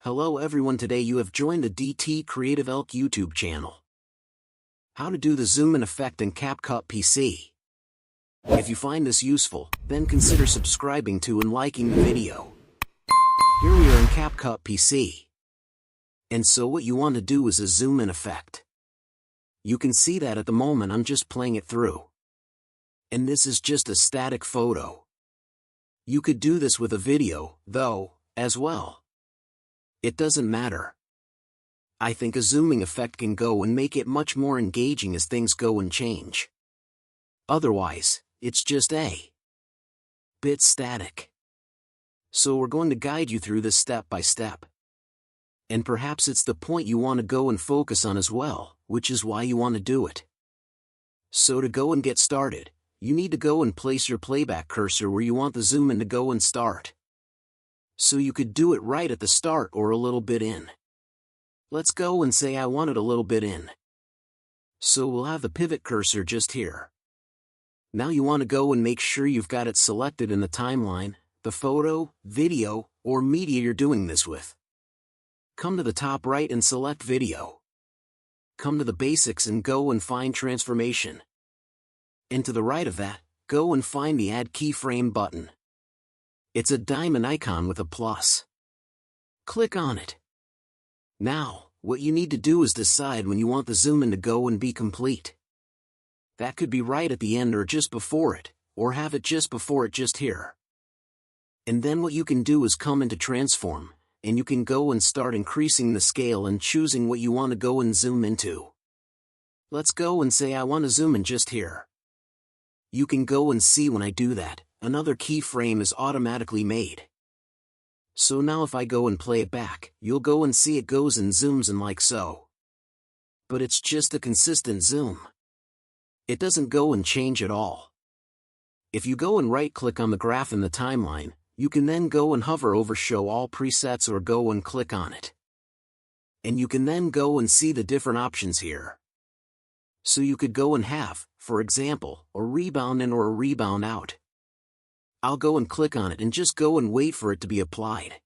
Hello everyone, today you have joined the CREATIVELK YouTube channel. How to do the zoom in effect in CapCut PC. If you find this useful, then consider subscribing to and liking the video. Here we are in CapCut PC. And so what you want to do is a zoom in effect. You can see that at the moment I'm just playing it through. And this is just a static photo. You could do this with a video, though, as well. It doesn't matter. I think a zooming effect can go and make it much more engaging as things go and change. Otherwise, it's just a bit static. So we're going to guide you through this step by step. And perhaps it's the point you want to go and focus on as well, which is why you want to do it. So to go and get started, you need to go and place your playback cursor where you want the zoom in to go and start. So you could do it right at the start or a little bit in. Let's go and say I want it a little bit in. So we'll have the pivot cursor just here. Now you want to go and make sure you've got it selected in the timeline, the photo, video, or media you're doing this with. Come to the top right and select video. Come to the basics and go and find transformation. And to the right of that, go and find the add keyframe button. It's a diamond icon with a plus. Click on it. Now, what you need to do is decide when you want the zoom in to go and be complete. That could be right at the end or just before it, or have it just before it just here. And then what you can do is come into transform, and you can go and start increasing the scale and choosing what you want to go and zoom into. Let's go and say I want to zoom in just here. You can go and see when I do that, another keyframe is automatically made. So now if I go and play it back, you'll go and see it goes and zooms in like so. But it's just a consistent zoom. It doesn't go and change at all. If you go and right-click on the graph in the timeline, you can then go and hover over Show All Presets or go and click on it. And you can then go and see the different options here. So you could go and have, for example, a rebound in or a rebound out. I'll go and click on it and just go and wait for it to be applied.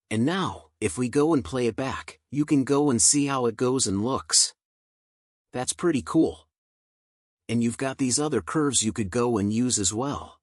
And now, if we go and play it back, you can go and see how it goes and looks. That's pretty cool. And you've got these other curves you could go and use as well.